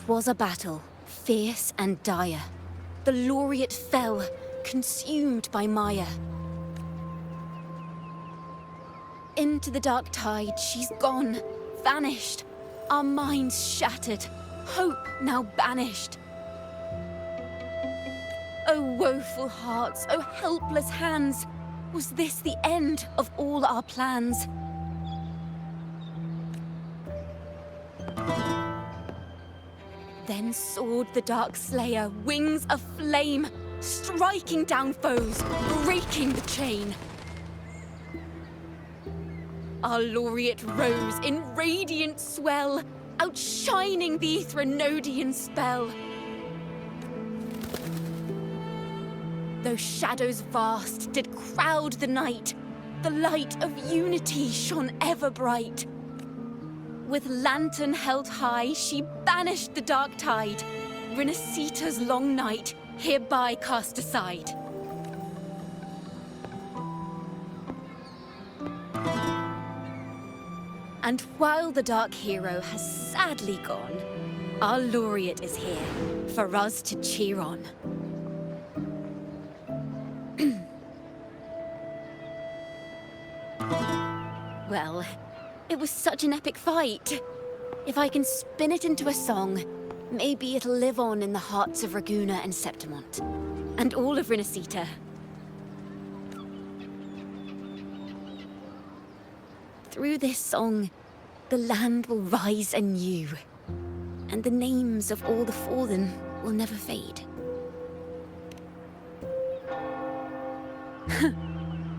'Twas a battle, fierce and dire. The laureate fell, consumed by mire. Into the dark tide she's gone, vanished. Our minds shattered, hope now banished. O woeful hearts, O helpless hands, was this the end of all our plans? Then soared the dark slayer, wings aflame, striking down foes, breaking the chain. Our laureate rose in radiant swell, outshining the Threnodian spell. Though shadows vast did crowd the night, the light of unity shone ever bright. With lantern held high, she banished the dark tide, Rinascita's long night, hereby cast aside. And while the dark hero has sadly gone, our laureate is here for us to cheer on. Well, it was such an epic fight. If I can spin it into a song, maybe it'll live on in the hearts of Raguna and Septimont, and all of Rinascita. Through this song, the land will rise anew, and the names of all the fallen will never fade.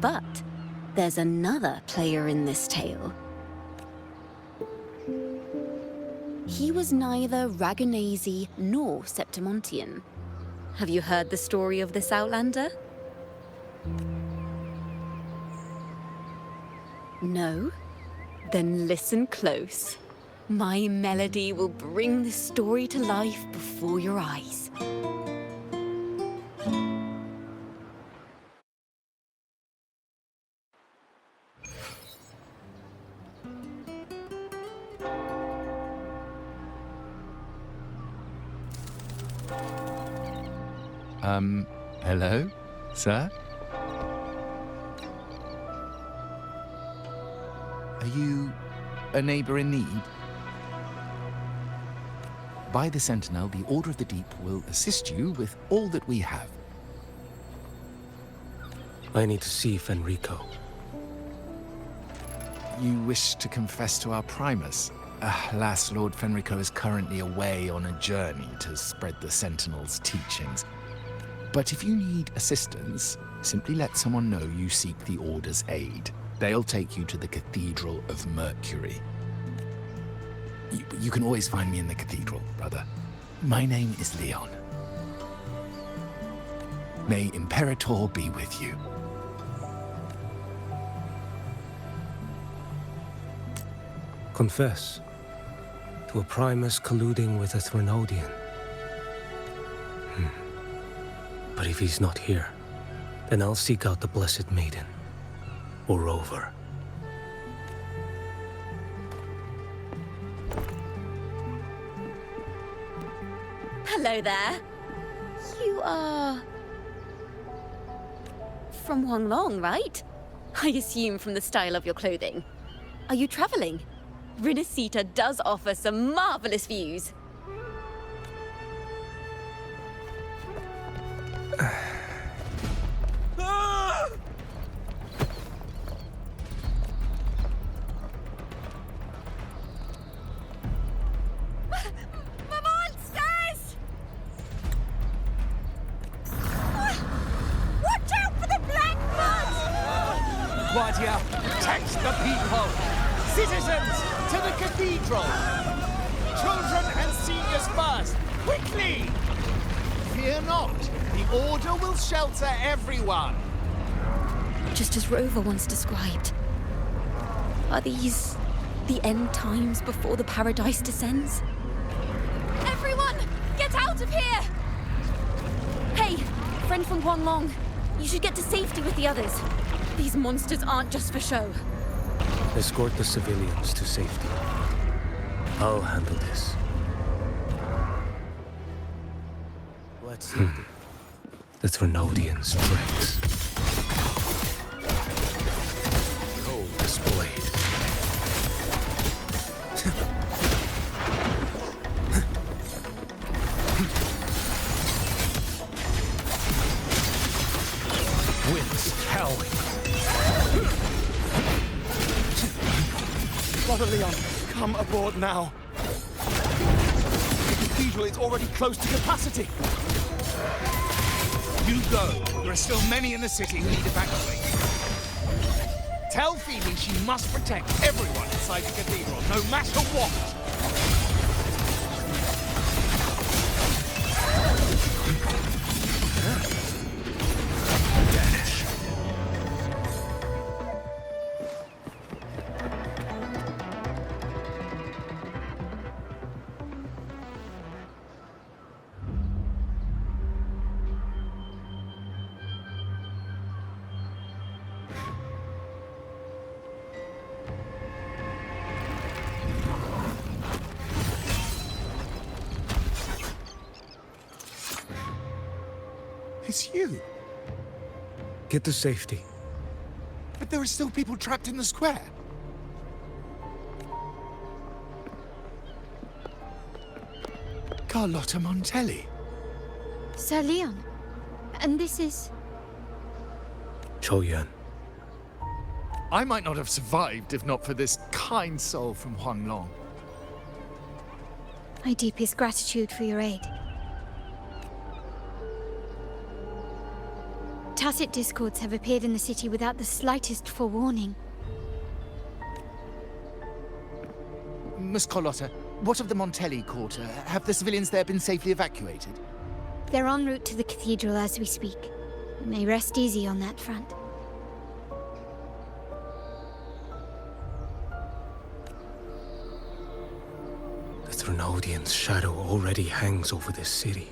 But there's another player in this tale. He was neither Raganese nor Septimontian. Have you heard the story of this outlander? No? Then listen close. My melody will bring the story to life before your eyes. Hello, sir? Are you a neighbor in need? By the Sentinel, the Order of the Deep will assist you with all that we have. I need to see Fenrico. You wish to confess to our Primus? Alas, Lord Fenrico is currently away on a journey to spread the Sentinel's teachings. But if you need assistance, simply let someone know you seek the Order's aid. They'll take you to the Cathedral of Mercury. You can always find me in the cathedral, brother. My name is Leon. May Imperator be with you. Confess to a Primus colluding with a Threnodian. But if he's not here, then I'll seek out the Blessed Maiden. Or Rover. Hello there. You are... from Huanglong, right? I assume from the style of your clothing. Are you traveling? Rinascita does offer some marvelous views. Guardia, protect the people! Citizens, to the cathedral! Children and seniors first! Quickly! Fear not, the Order will shelter everyone! Just as Rover once described. Are these the end times before the paradise descends? Everyone, get out of here! Hey, friend from Huanglong, you should get to safety with the others. These monsters aren't just for show. Escort the civilians to safety. I'll handle this. Let's see. The Thrunodian's tricks. Gold displayed. Winds howling. Brother Leon, come aboard now. The cathedral is already close to capacity. You go. There are still many in the city who need evacuating. Tell Phoebe she must protect everyone inside the cathedral, no matter what. It's you. Get to safety. But there are still people trapped in the square. Carlotta Montelli. Sir Leon. And this is... Choyan. I might not have survived if not for this kind soul from Huanglong. My deepest gratitude for your aid. Tacit discords have appeared in the city without the slightest forewarning. Miss Carlotta, what of the Montelli quarter? Have the civilians there been safely evacuated? They're en route to the cathedral as we speak. You may rest easy on that front. The Thrunodian's shadow already hangs over this city.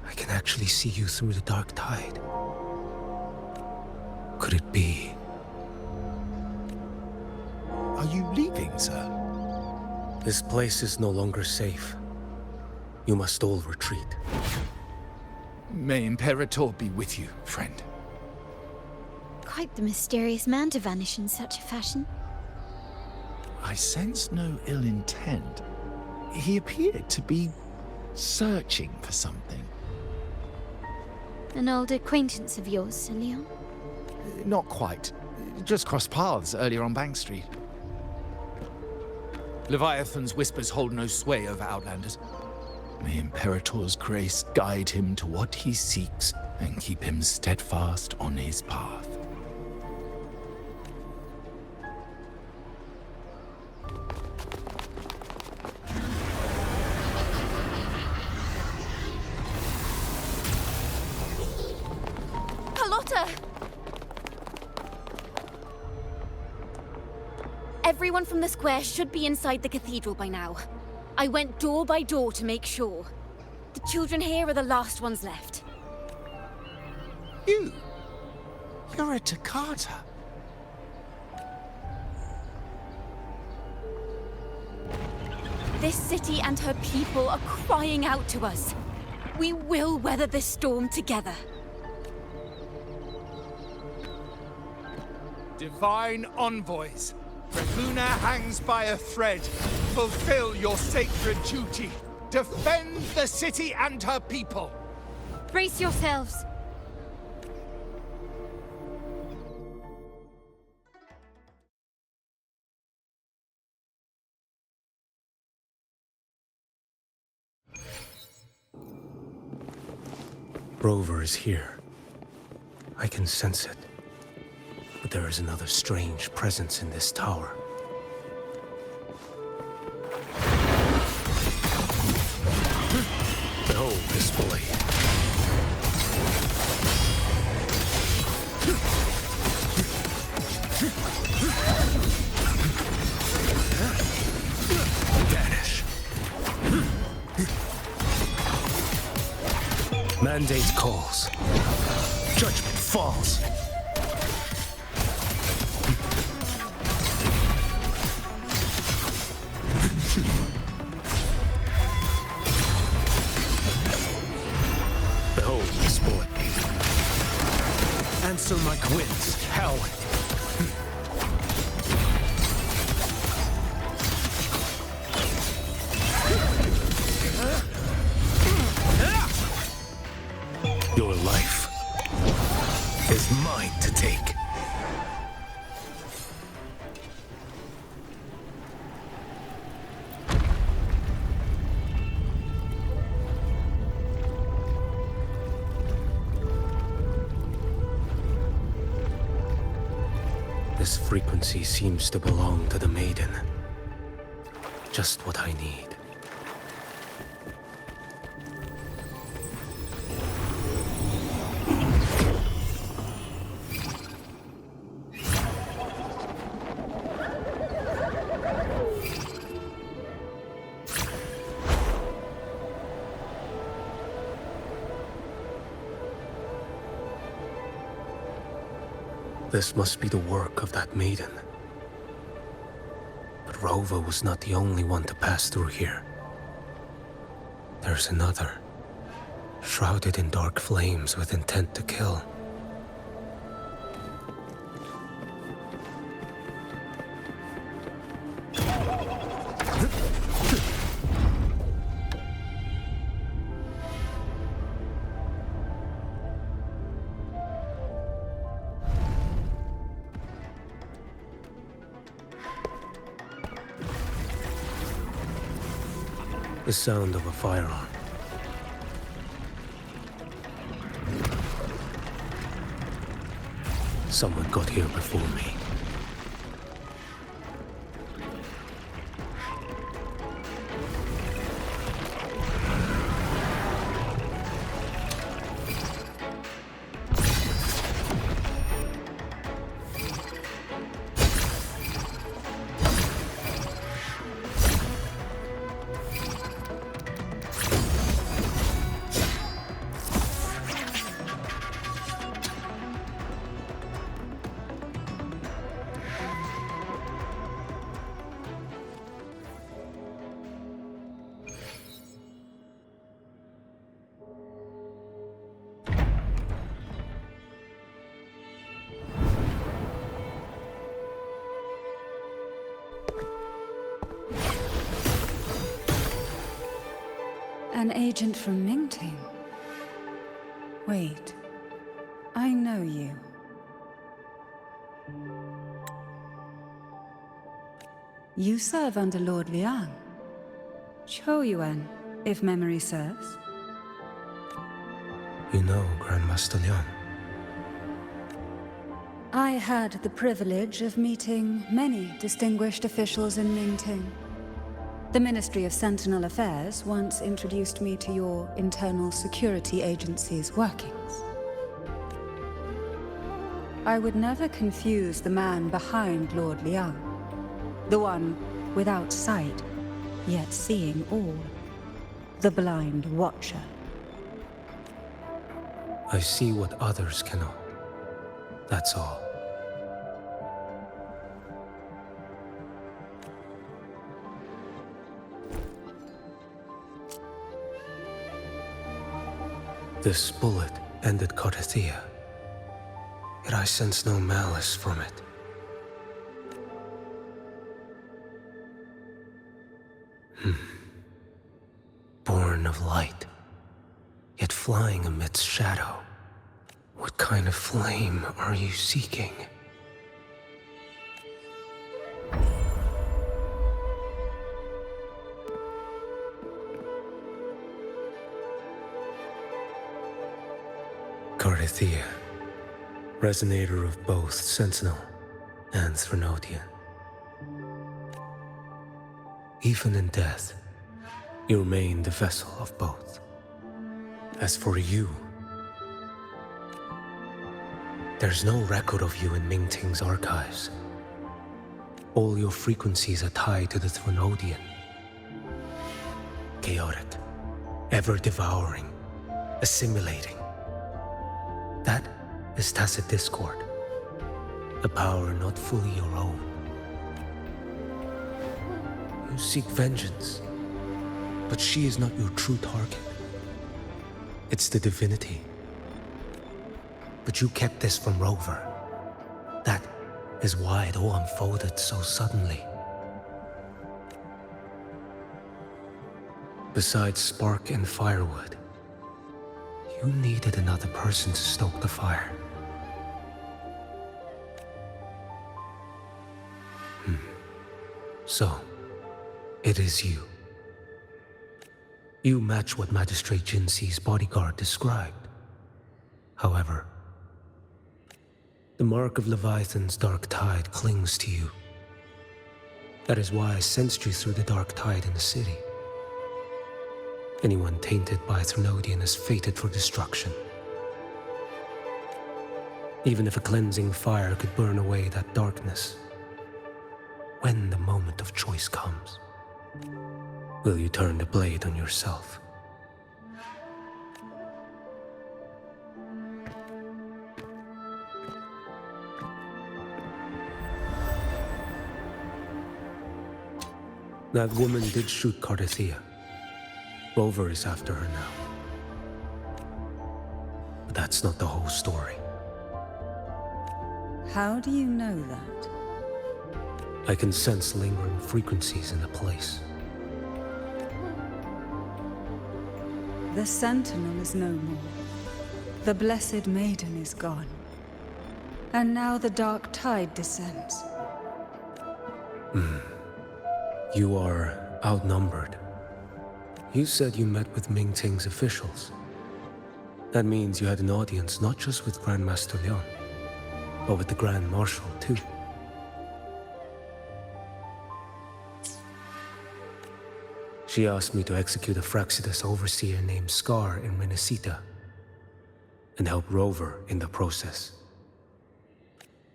I can actually see you through the dark tide. Could it be? Are you leaving, sir? This place is no longer safe. You must all retreat. May Imperator be with you, friend. Quite the mysterious man to vanish in such a fashion. I sense no ill intent. He appeared to be searching for something. An old acquaintance of yours, Sir Leon? Not quite. Just crossed paths earlier on Bank Street. Leviathan's whispers hold no sway over Outlanders. May Imperator's grace guide him to what he seeks and keep him steadfast on his path. Carlotta! Everyone from the square should be inside the cathedral by now. I went door by door to make sure. The children here are the last ones left. You? You're a Toccata. This city and her people are crying out to us. We will weather this storm together. Divine envoys, Raguna hangs by a thread. Fulfill your sacred duty. Defend the city and her people. Brace yourselves. Rover is here. I can sense it. But there is another strange presence in this tower. Behold this blade. Vanish. Mandate calls. Judgment falls. Answer my winds, hell! Your life is mine to take. This frequency seems to belong to the maiden. Just what I need. This must be the work of that maiden. But Rova was not the only one to pass through here. There's another, shrouded in dark flames with intent to kill. The sound of a firearm. Someone got here before me. An agent from Mingting? Wait, I know you. You serve under Lord Liang. Choyuan, if memory serves. You know Grandmaster Liang. I had the privilege of meeting many distinguished officials in Mingting. The Ministry of Sentinel Affairs once introduced me to your internal security agency's workings. I would never confuse the man behind Lord Liang, the one without sight, yet seeing all, the blind watcher. I see what others cannot. That's all. This bullet ended Carthia, yet I sense no malice from it. Born of light, yet flying amidst shadow. What kind of flame are you seeking? Carthia, resonator of both Sentinel and Threnodian. Even in death, you remain the vessel of both. As for you, there's no record of you in Mingting's archives. All your frequencies are tied to the Threnodian. Chaotic, ever-devouring, assimilating. That is tacit discord, a power not fully your own. You seek vengeance, but she is not your true target. It's the divinity. But you kept this from Rover. That is why it all unfolded so suddenly. Besides spark and firewood, you needed another person to stoke the fire. So, it is you. You match what Magistrate Jinxi's bodyguard described. However, the mark of Leviathan's dark tide clings to you. That is why I sensed you through the dark tide in the city. Anyone tainted by Thrunodian is fated for destruction. Even if a cleansing fire could burn away that darkness, when the moment of choice comes, will you turn the blade on yourself? That woman did shoot Cardathia. Rover is after her now. But that's not the whole story. How do you know that? I can sense lingering frequencies in the place. The Sentinel is no more. The Blessed Maiden is gone. And now the dark tide descends. You are outnumbered. You said you met with Mingting's officials. That means you had an audience not just with Grandmaster Leon, but with the Grand Marshal too. She asked me to execute a Fraxitus overseer named Scar in Rinascita, and help Rover in the process.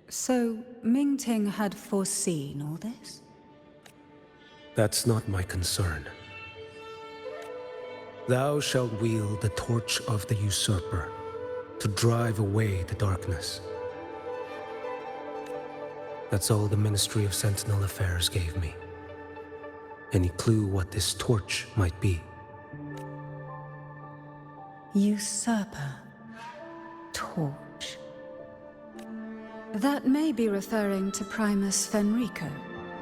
So, Mingting had foreseen all this? That's not my concern. Thou shalt wield the torch of the usurper to drive away the darkness. That's all the Ministry of Sentinel Affairs gave me. Any clue what this torch might be? Usurper. Torch. That may be referring to Primus Fenrico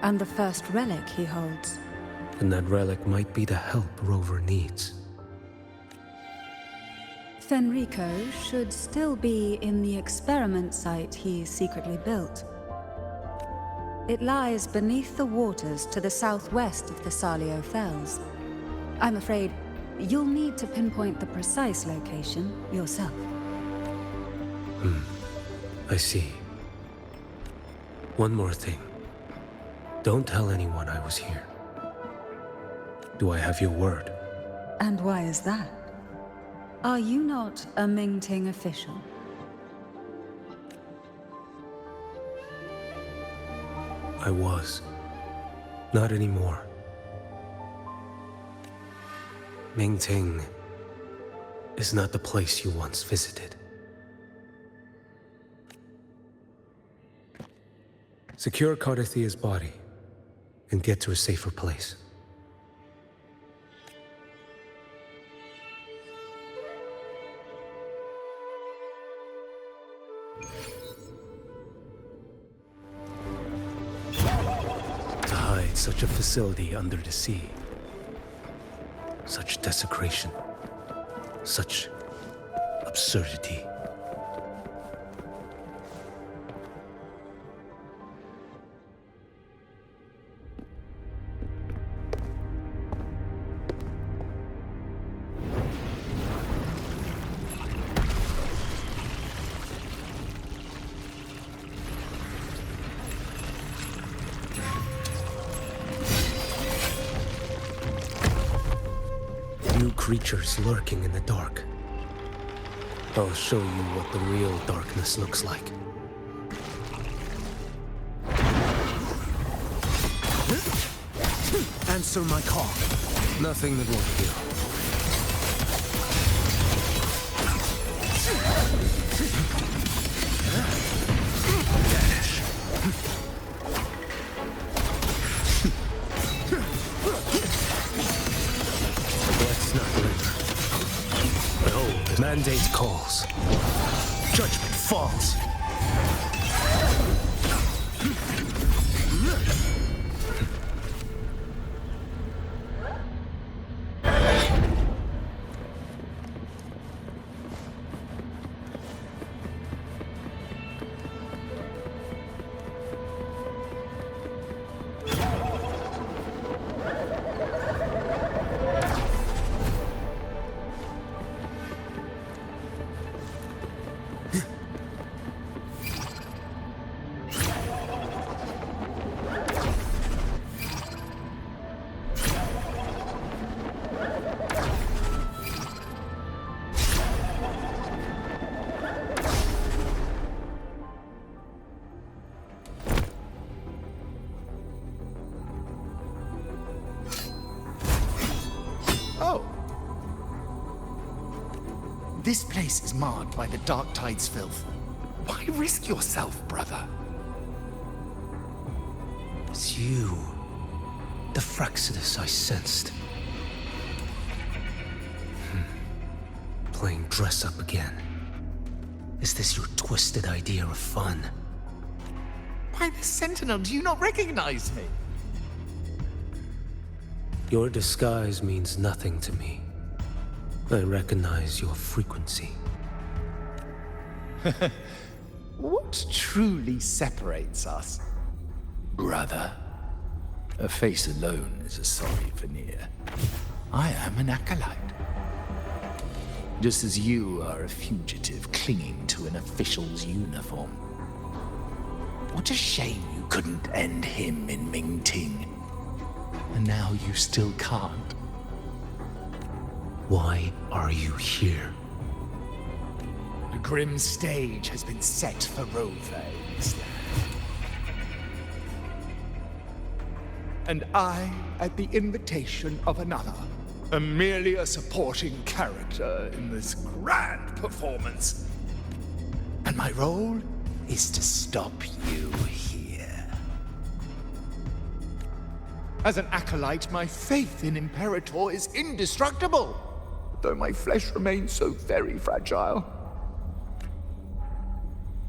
and the first relic he holds. And that relic might be the help Rover needs. Fenrico should still be in the experiment site he secretly built. It lies beneath the waters to the southwest of the Salio Fells. I'm afraid you'll need to pinpoint the precise location yourself. I see. One more thing. Don't tell anyone I was here. Do I have your word? And why is that? Are you not a Mingting official? I was. Not anymore. Mingting is not the place you once visited. Secure Cardathia's body and get to a safer place. To hide such a facility under the sea. Such desecration. Such absurdity. Creatures lurking in the dark. I'll show you what the real darkness looks like. Answer my call. Nothing that won't kill. Mandate calls. Judgment falls. Oh. This place is marred by the Dark Tide's filth. Why risk yourself, brother? It's you. The Fraxidus I sensed. Playing dress up again. Is this your twisted idea of fun? Why, the Sentinel, do you not recognize me? Your disguise means nothing to me. I recognize your frequency. What truly separates us? Brother, a face alone is a sorry veneer. I am an acolyte. Just as you are a fugitive clinging to an official's uniform. What a shame you couldn't end him in Mingting. And now you still can't. Why are you here? The grim stage has been set for Rove. And I, at the invitation of another, am merely a supporting character in this grand performance. And my role is to stop you here. As an acolyte, my faith in Imperator is indestructible, though my flesh remains so very fragile.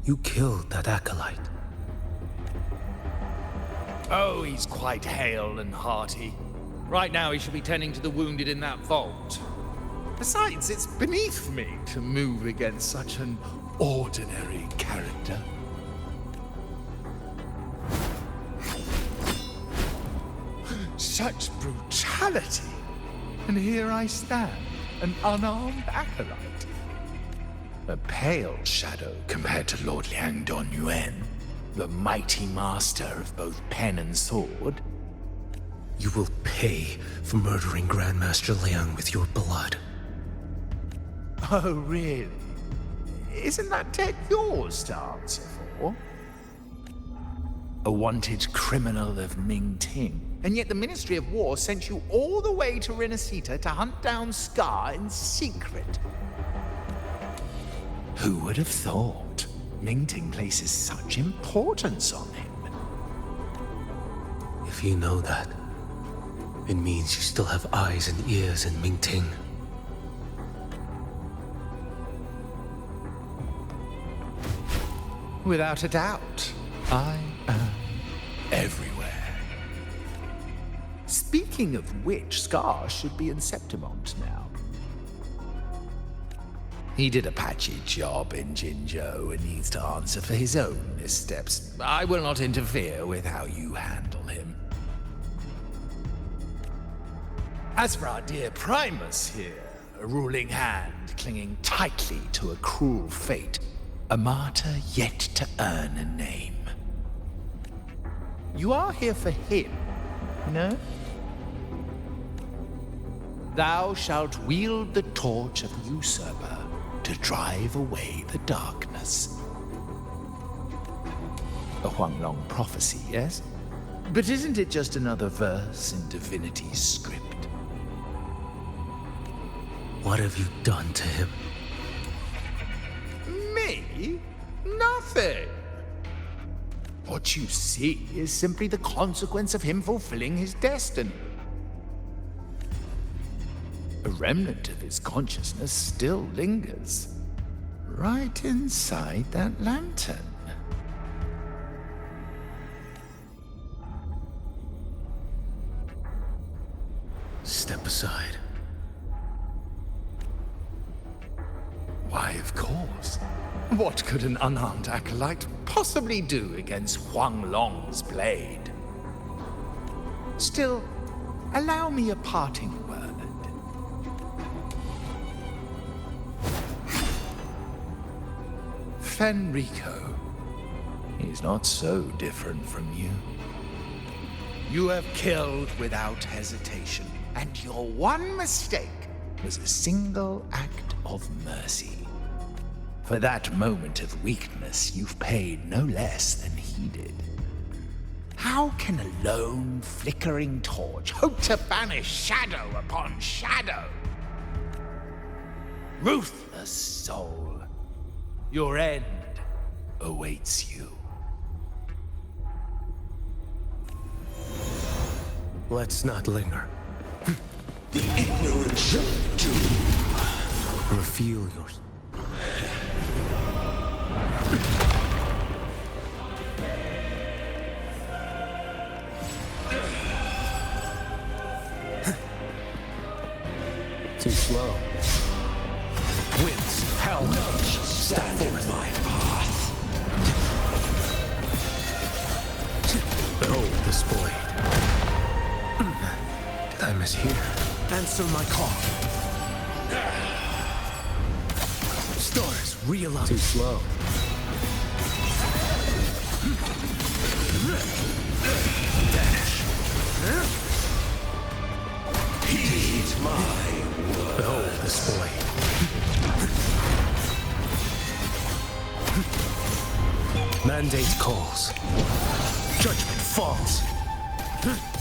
You killed that acolyte. Oh, he's quite hale and hearty. Right now he should be tending to the wounded in that vault. Besides, it's beneath me to move against such an ordinary character. Such brutality! And here I stand, an unarmed acolyte. A pale shadow compared to Lord Liang Don Yuan, the mighty master of both pen and sword. You will pay for murdering Grandmaster Liang with your blood. Oh, really? Isn't that debt yours to answer for? A wanted criminal of Mingting. And yet the Ministry of War sent you all the way to Rinascita to hunt down Scar in secret. Who would have thought Mingting places such importance on him? If you know that, it means you still have eyes and ears in Mingting. Without a doubt, I am everywhere. Speaking of which, Scar should be in Septimont now. He did a patchy job in Jinzhou and needs to answer for his own missteps. I will not interfere with how you handle him. As for our dear Primus here, a ruling hand clinging tightly to a cruel fate, a martyr yet to earn a name. You are here for him, no? Thou shalt wield the torch of the usurper to drive away the darkness. A Huanglong prophecy, yes? But isn't it just another verse in Divinity's script? What have you done to him? Me? Nothing. What you see is simply the consequence of him fulfilling his destiny. A remnant of his consciousness still lingers, right inside that lantern. Step aside. Why, of course. What could an unarmed acolyte possibly do against Huang Long's blade? Still, allow me a parting word. Fenrico is not so different from you. You have killed without hesitation, and your one mistake was a single act of mercy. For that moment of weakness, you've paid no less than he did. How can a lone, flickering torch hope to banish shadow upon shadow? Ruthless soul, your end awaits you. Let's not linger. The ignorant shall do. Reveal yours. Too slow. Winds, hell, stand in my path. Behold this blade. Did I mishear? Answer my call. Stars, reel up. Too slow. Dash. Heed my word. Behold this blade. Mandate calls. Judgment falls.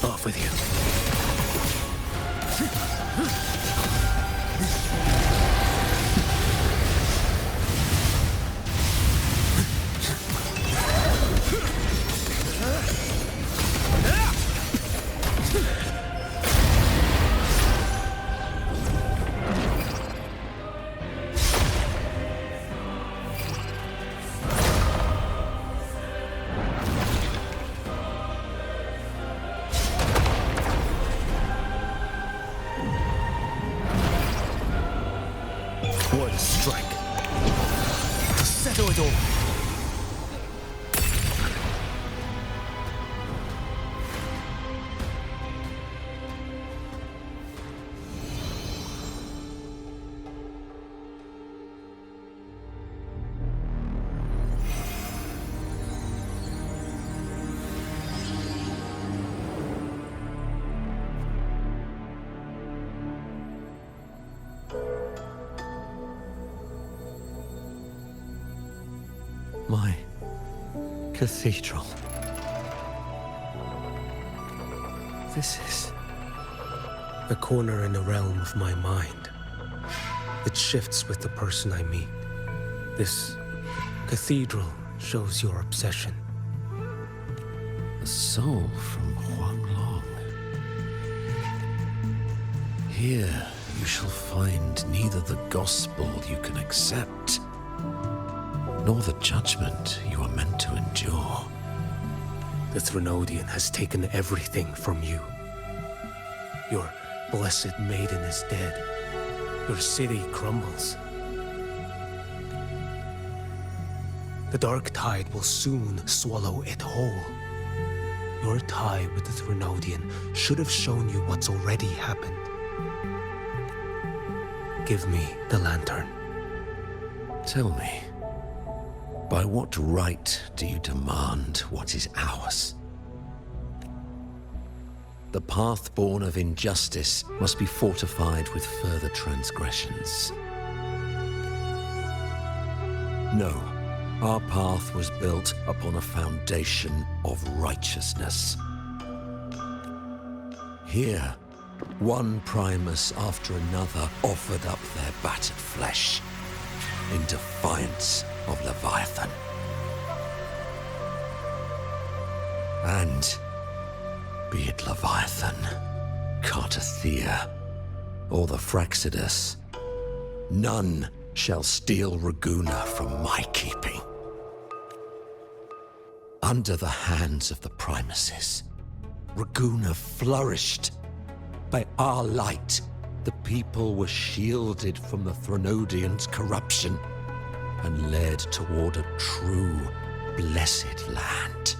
Off with you. One strike. To settle it all. My cathedral. This is... A corner in the realm of my mind. It shifts with the person I meet. This cathedral shows your obsession. a soul from Huang Long. Here you shall find neither the gospel you can accept, nor the judgment you are meant to endure. The Threnodian has taken everything from you. Your blessed maiden is dead. Your city crumbles. The dark tide will soon swallow it whole. Your tie with the Threnodian should have shown you what's already happened. Give me the lantern. Tell me, by what right do you demand what is ours? The path born of injustice must be fortified with further transgressions. No, our path was built upon a foundation of righteousness. Here, one Primus after another offered up their battered flesh in defiance of Leviathan. And be it Leviathan, Cartathea, or the Fraxidus, none shall steal Raguna from my keeping. Under the hands of the Primuses, Raguna flourished. By our light, the people were shielded from the Threnodians' corruption and led toward a true, blessed land.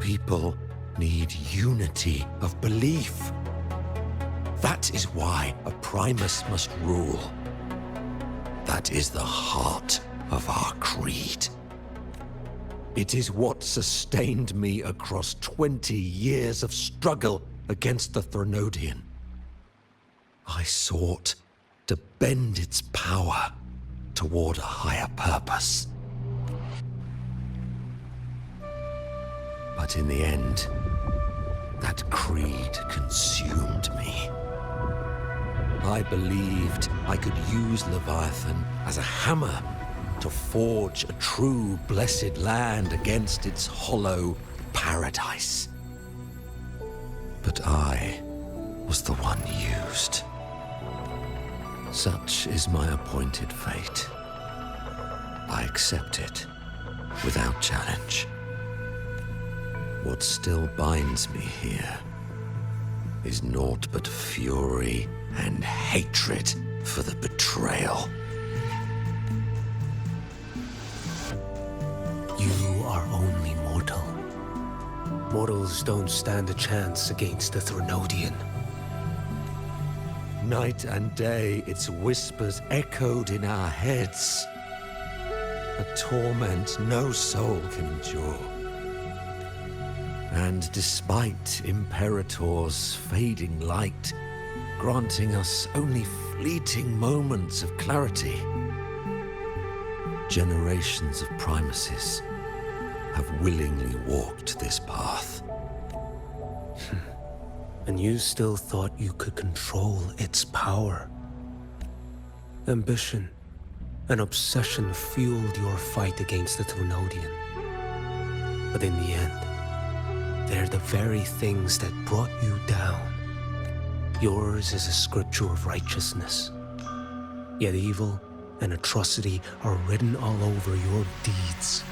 People need unity of belief. That is why a Primus must rule. That is the heart of our creed. It is what sustained me across 20 years of struggle against the Threnodian. I sought to bend its power toward a higher purpose. But in the end, that creed consumed me. I believed I could use Leviathan as a hammer to forge a true blessed land against its hollow paradise. But I was the one used. Such is my appointed fate. I accept it without challenge. What still binds me here is naught but fury and hatred for the betrayal. You are only mortal. Mortals don't stand a chance against the Threnodian. Night and day, its whispers echoed in our heads. A torment no soul can endure. And despite Imperator's fading light, granting us only fleeting moments of clarity, generations of Primuses have willingly walked this path. And you still thought you could control its power. Ambition and obsession fueled your fight against the Threnodian. But in the end, they're the very things that brought you down. Yours is a scripture of righteousness. Yet evil and atrocity are written all over your deeds.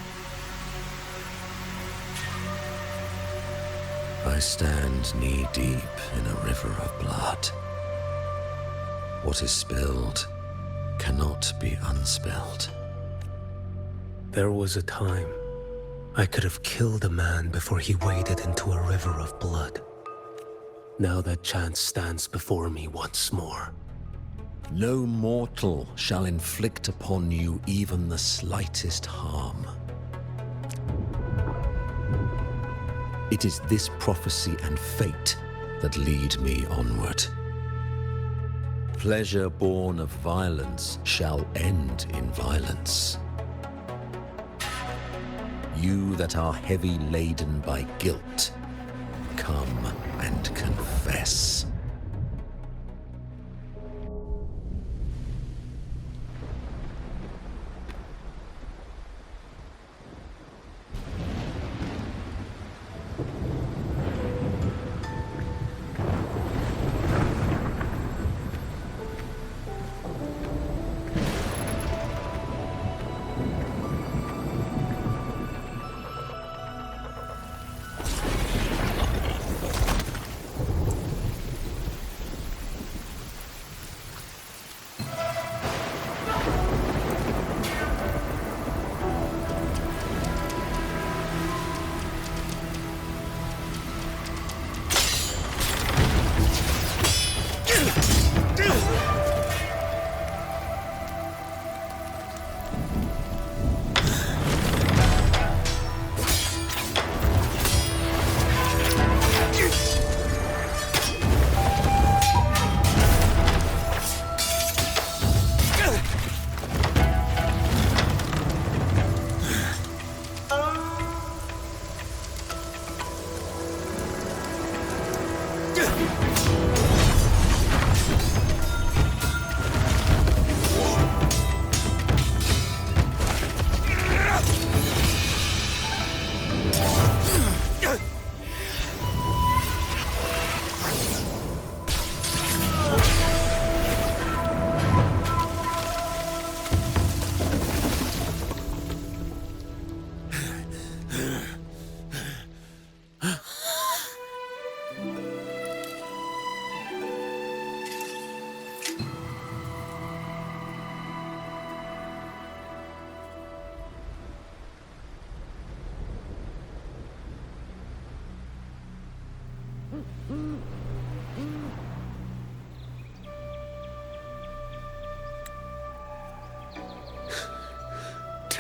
I stand knee-deep in a river of blood. What is spilled cannot be unspilled. There was a time I could have killed a man before he waded into a river of blood. Now that chance stands before me once more. No mortal shall inflict upon you even the slightest harm. It is this prophecy and fate that lead me onward. Pleasure born of violence shall end in violence. You that are heavy laden by guilt, come and confess.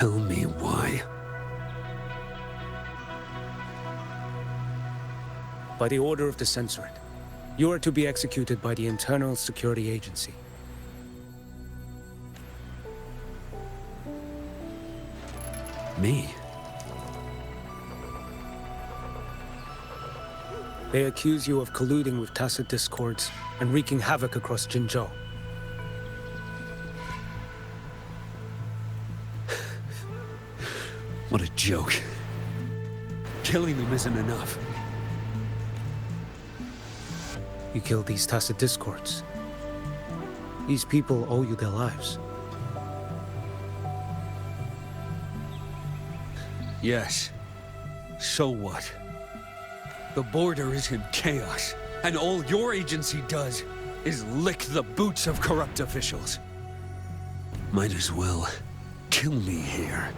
Tell me why. By the order of the Censorate, you are to be executed by the Internal Security Agency. Me? They accuse you of colluding with tacit discords and wreaking havoc across Jinzhou. What a joke. Killing them isn't enough. You killed these tacit discords. These people owe you their lives. Yes. So what? The border is in chaos, and all your agency does is lick the boots of corrupt officials. Might as well kill me here.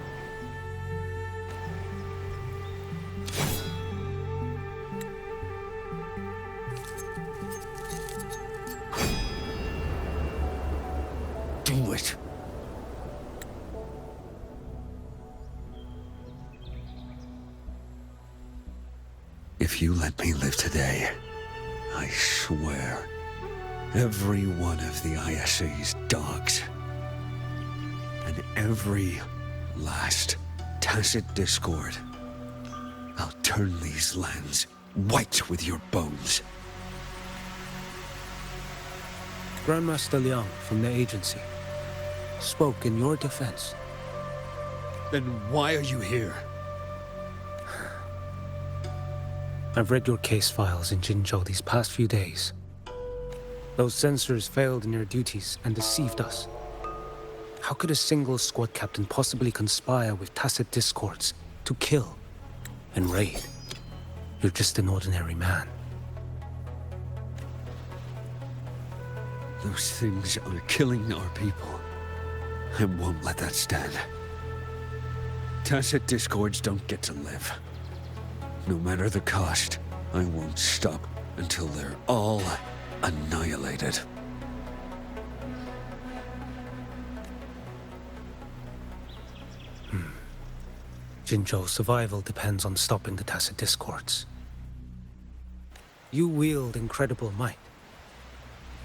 Do it. If you let me live today, I swear, every one of the ISA's dogs, and every last tacit discord, I'll turn these lands white with your bones. Grandmaster Liang from the agency spoke in your defense. Then why are you here? I've read your case files in Jinzhou these past few days. Those censors failed in their duties and deceived us. How could a single squad captain possibly conspire with tacit discords to kill and raid? You're just an ordinary man. Those things are killing our people. I won't let that stand. Tacit discords don't get to live. No matter the cost, I won't stop until they're all annihilated. Jinzhou's survival depends on stopping the tacit discords. You wield incredible might,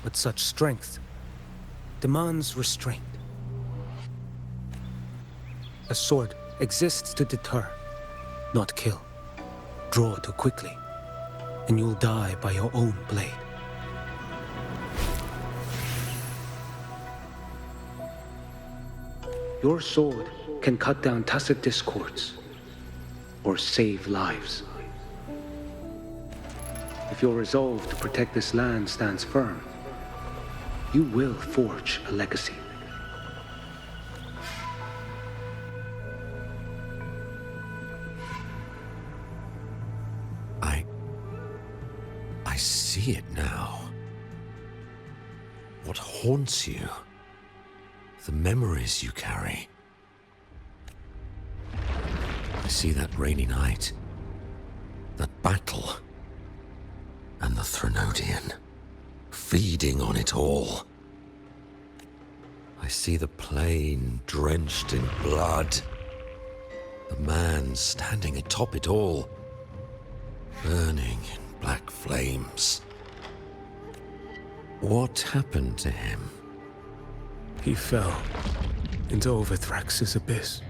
but such strength demands restraint. A sword exists to deter, not kill. Draw too quickly, and you'll die by your own blade. Your sword can cut down tacit discords, or save lives. If your resolve to protect this land stands firm, you will forge a legacy. I see it now. What haunts you? The memories you carry. I see that rainy night, that battle, and the Threnodian, feeding on it all. I see the plain drenched in blood, the man standing atop it all, burning in black flames. What happened to him? He fell into Overthrax's abyss.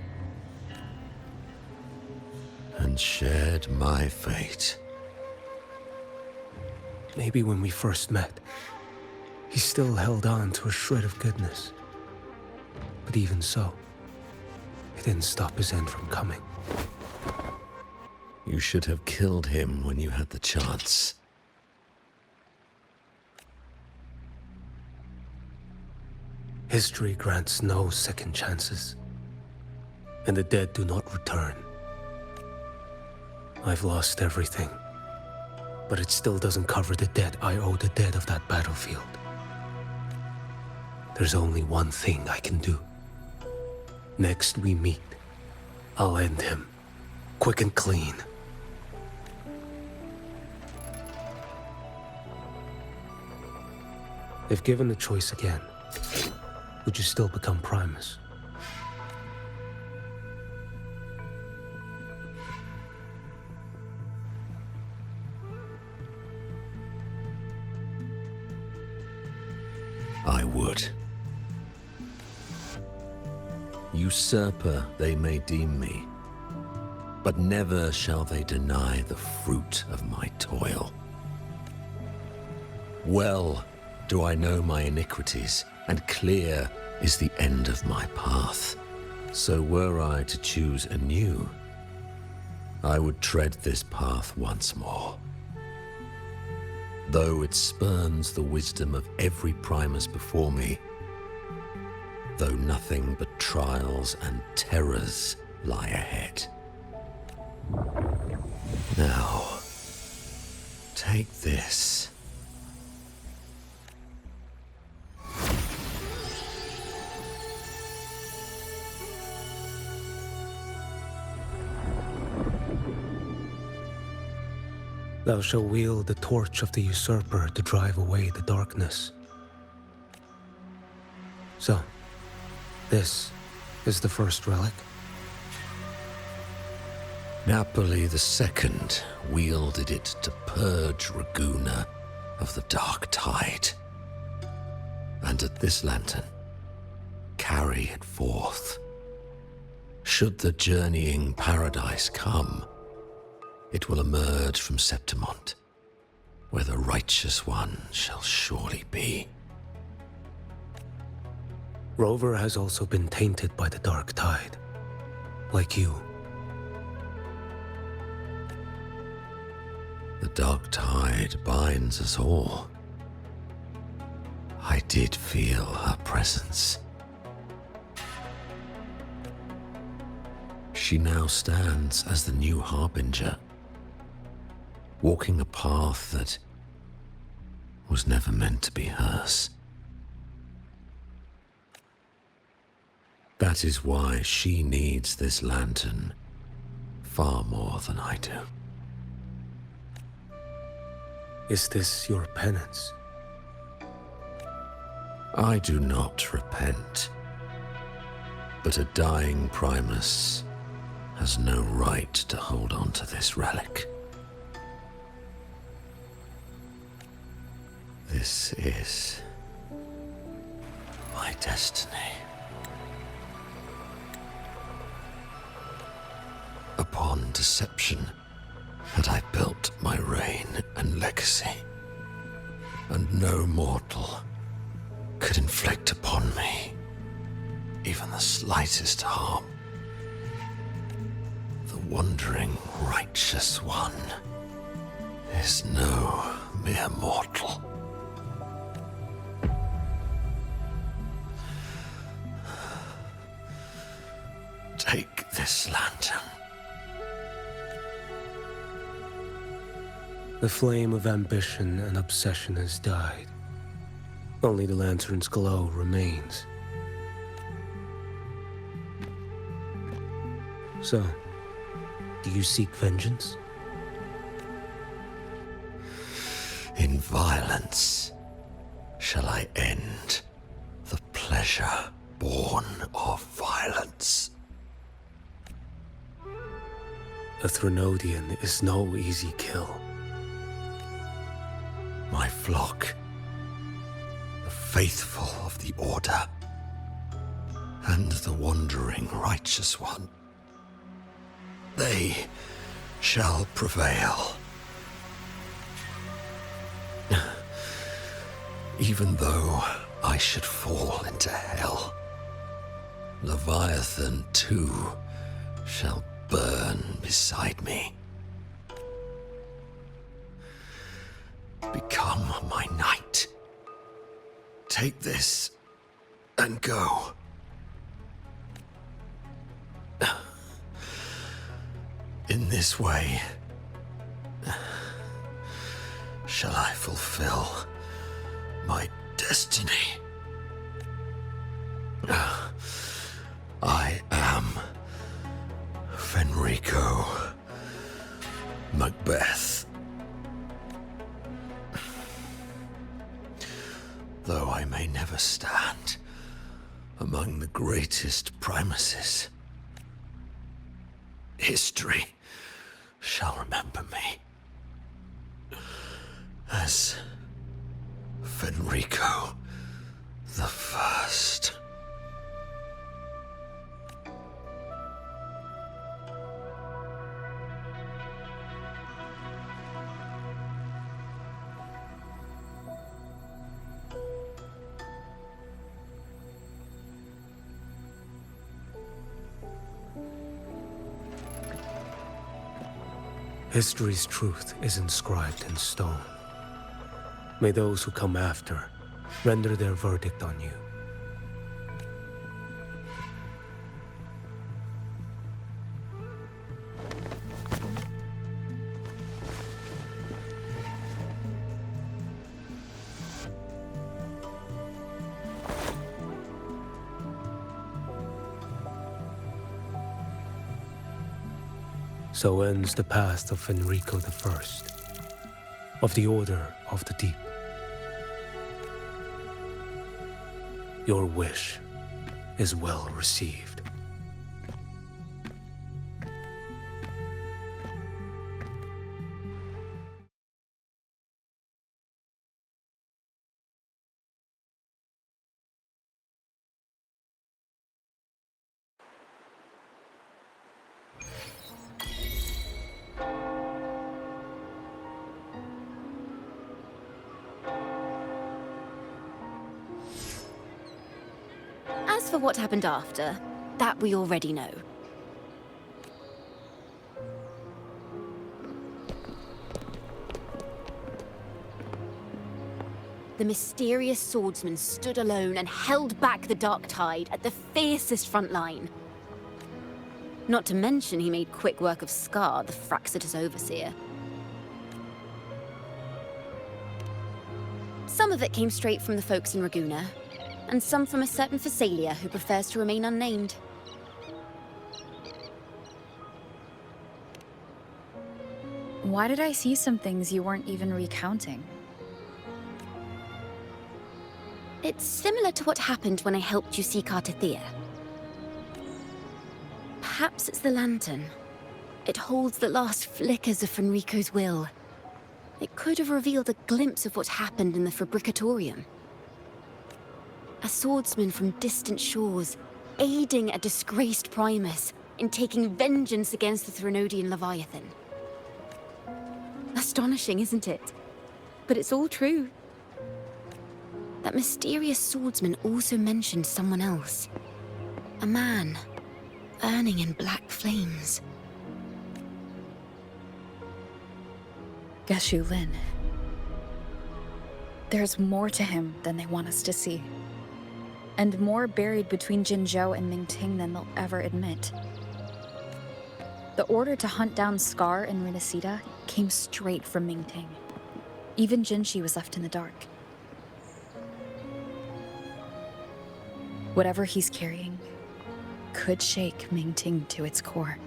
And shared my fate. Maybe when we first met, he still held on to a shred of goodness. But even so, it didn't stop his end from coming. You should have killed him when you had the chance. History grants no second chances, and the dead do not return. I've lost everything, but it still doesn't cover the debt I owe the dead of that battlefield. There's only one thing I can do. Next we meet, I'll end him, quick and clean. If given the choice again, would you still become Primus? I would. Usurper they may deem me, but never shall they deny the fruit of my toil. Well do I know my iniquities, and clear is the end of my path. So were I to choose anew, I would tread this path once more. Though it spurns the wisdom of every Primus before me, though nothing but trials and terrors lie ahead. Now, take this. Thou shalt wield the torch of the usurper to drive away the darkness. So, this is the first relic? Napoli the Second wielded it to purge Raguna of the dark tide. And at this lantern, carry it forth. Should the journeying paradise come, it will emerge from Septimont, where the righteous one shall surely be. Rover has also been tainted by the dark tide, like you. The dark tide binds us all. I did feel her presence. She now stands as the new harbinger, walking a path that was never meant to be hers. That is why she needs this lantern far more than I do. Is this your penance? I do not repent, but a dying Primus has no right to hold on to this relic. This is my destiny. Upon deception had I built my reign and legacy, and no mortal could inflict upon me even the slightest harm. The wandering righteous one is no mere mortal. Take this lantern. The flame of ambition and obsession has died. Only the lantern's glow remains. So, do you seek vengeance? In violence shall I end the pleasure born of violence. A Threnodian is no easy kill. My flock, the faithful of the Order, and the wandering righteous one, they shall prevail. Even though I should fall into hell, Leviathan too shall burn beside me. Become my knight. Take this and go. In this way, shall I fulfill my destiny. I am Fenrico Macbeth. Though I may never stand among the greatest Primuses, history shall remember me as Fenrico The first. History's truth is inscribed in stone. May those who come after render their verdict on you. So ends the path of Enrico I, of the Order of the Deep. Your wish is well received. As for what happened after, that we already know. The mysterious swordsman stood alone and held back the dark tide at the fiercest front line. Not to mention he made quick work of Scar, the Fraxitous overseer. Some of it came straight from the folks in Raguna, and some from a certain Phasalia who prefers to remain unnamed. Why did I see some things you weren't even recounting? It's similar to what happened when I helped you seek Artethea. Perhaps it's the lantern. It holds the last flickers of Fenrico's will. It could have revealed a glimpse of what happened in the Fabricatorium. A swordsman from distant shores, aiding a disgraced Primus in taking vengeance against the Threnodian Leviathan. Astonishing, isn't it? But it's all true. That mysterious swordsman also mentioned someone else. A man, burning in black flames. Geshu Lin. There's more to him than they want us to see. And more buried between Jinzhou and Mingting than they'll ever admit. The order to hunt down Scar and Rinascita came straight from Mingting. Even Jinshi was left in the dark. Whatever he's carrying could shake Mingting to its core.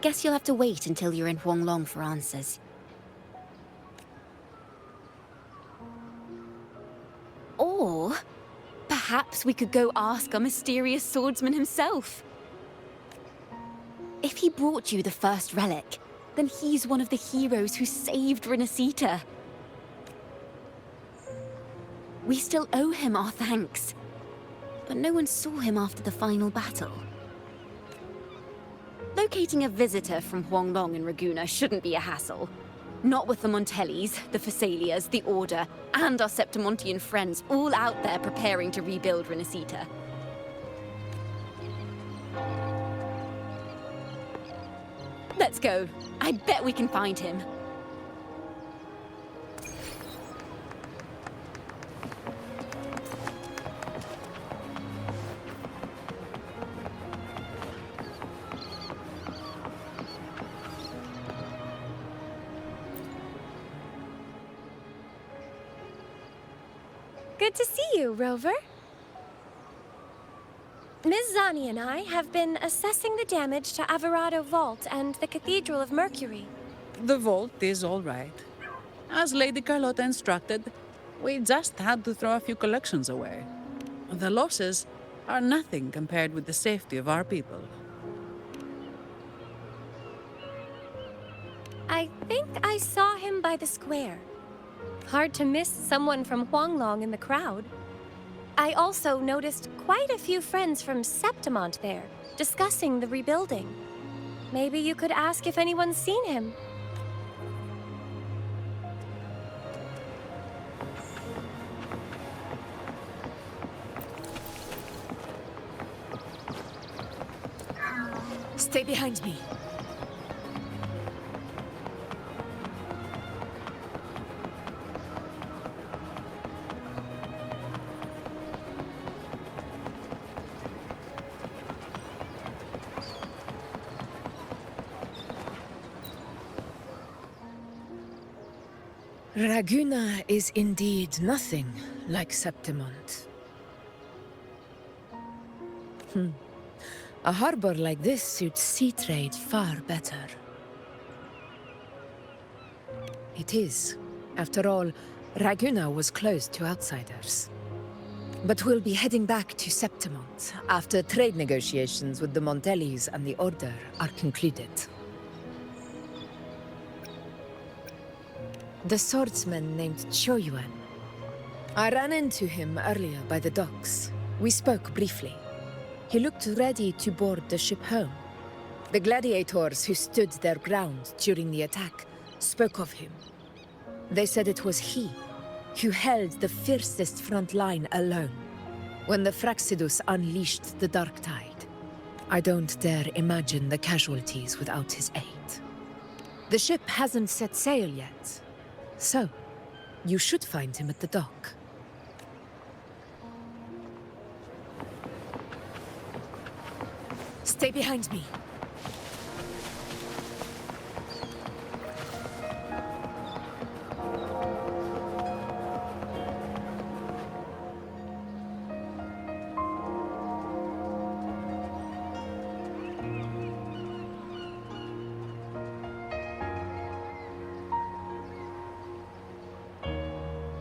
Guess you'll have to wait until you're in Huanglong for answers. Or perhaps we could go ask our mysterious swordsman himself. If he brought you the first relic, then he's one of the heroes who saved Rinascita. We still owe him our thanks, but no one saw him after the final battle. Locating a visitor from Huanglong and Raguna shouldn't be a hassle. Not with the Montellis, the Phasalias, the Order, and our Septimontian friends all out there preparing to rebuild Rinascita. Let's go. I bet we can find him. Good to see you, Rover. Ms. Zani and I have been assessing the damage to Averado Vault and the Cathedral of Mercury. The vault is all right. As Lady Carlotta instructed, we just had to throw a few collections away. The losses are nothing compared with the safety of our people. I think I saw down by the square. Hard to miss someone from Huanglong in the crowd. I also noticed quite a few friends from Septimont there, discussing the rebuilding. Maybe you could ask if anyone's seen him. Stay behind me. Raguna is indeed nothing like Septimont. A harbor like this suits sea trade far better. It is. After all, Raguna was closed to outsiders. But we'll be heading back to Septimont after trade negotiations with the Montellis and the Order are concluded. The swordsman named Choyuan. I ran into him earlier by the docks. We spoke briefly. He looked ready to board the ship home. The gladiators who stood their ground during the attack spoke of him. They said it was he who held the fiercest front line alone when the Fraxidus unleashed the Dark Tide. I don't dare imagine the casualties without his aid. The ship hasn't set sail yet. So, you should find him at the dock. Stay behind me.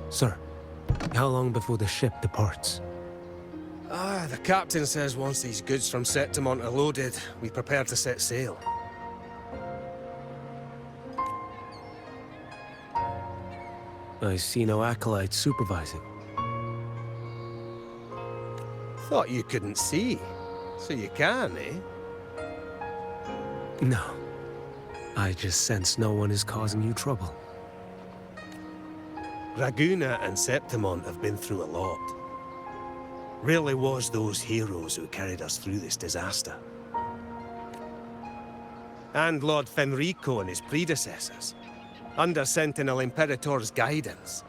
Sir, how long before the ship departs? The captain says once these goods from Septimont are loaded, we prepare to set sail. I see no acolytes supervising. Thought you couldn't see, so you can, eh? No. I just sense no one is causing you trouble. Raguna and Septimont have been through a lot. Really was those heroes who carried us through this disaster. And Lord Fenrico and his predecessors. Under Sentinel Imperator's guidance,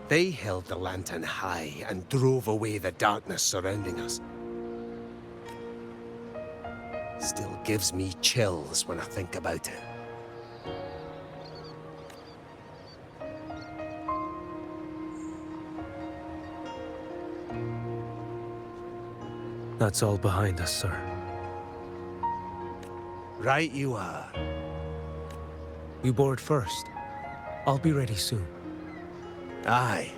they held the lantern high and drove away the darkness surrounding us. Still gives me chills when I think about it. That's all behind us, sir. Right you are. You board first. I'll be ready soon. Aye.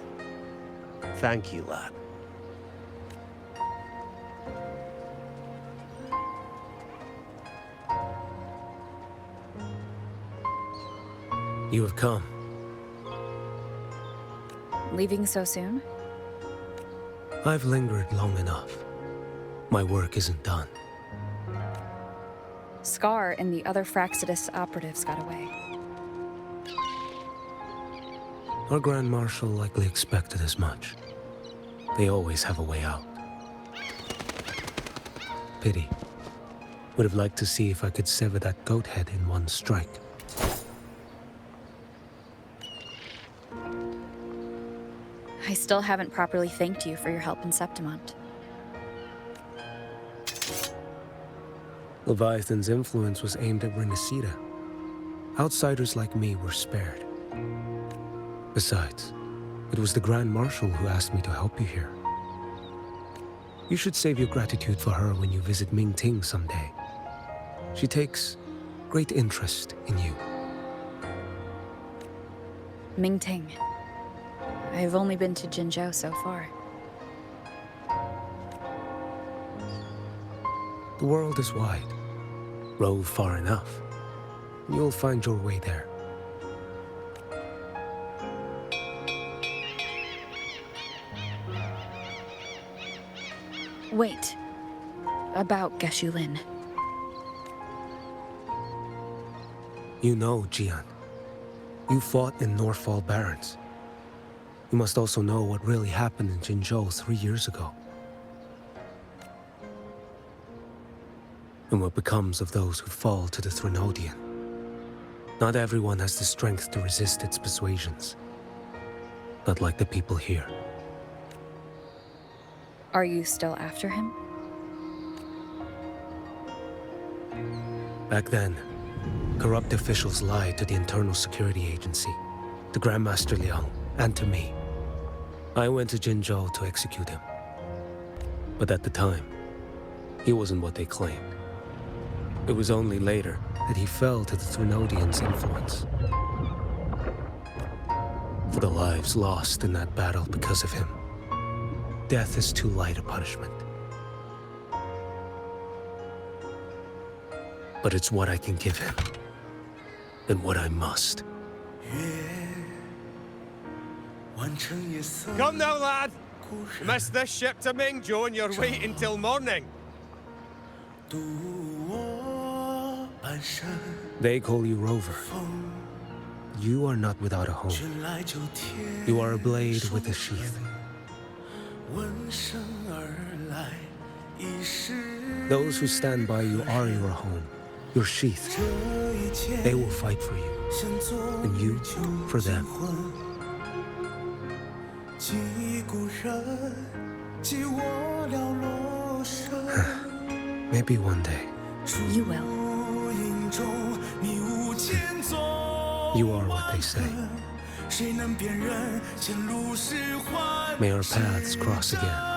Thank you, lad. You have come. Leaving so soon? I've lingered long enough. My work isn't done. Scar and the other Fraxidus operatives got away. Our Grand Marshal likely expected as much. They always have a way out. Pity. Would have liked to see if I could sever that goat head in one strike. I still haven't properly thanked you for your help in Septimont. Leviathan's influence was aimed at Rinascita. Outsiders like me were spared. Besides, it was the Grand Marshal who asked me to help you here. You should save your gratitude for her when you visit Mingting someday. She takes great interest in you. Mingting. I've only been to Jinzhou so far. The world is wide. Rove far enough, and you'll find your way there. Wait. About Geshu Lin. You know, Jian. You fought in Northfall Barrens. You must also know what really happened in Jinzhou 3 years ago. And what becomes of those who fall to the Threnodian. Not everyone has the strength to resist its persuasions. Not like the people here. Are you still after him? Back then, corrupt officials lied to the Internal Security Agency, to Grandmaster Liang, and to me. I went to Jinzhou to execute him. But at the time, he wasn't what they claimed. It was only later that he fell to the Threnodians' influence. For the lives lost in that battle because of him, death is too light a punishment. But it's what I can give him, and what I must. Come now, lad! You missed this ship to Mingzhou and you're waiting till morning. They call you Rover. You are not without a home. You are a blade with a sheath. Those who stand by you are your home, your sheath. They will fight for you, and you for them. Maybe one day. You will. You are what they say. May our paths cross again.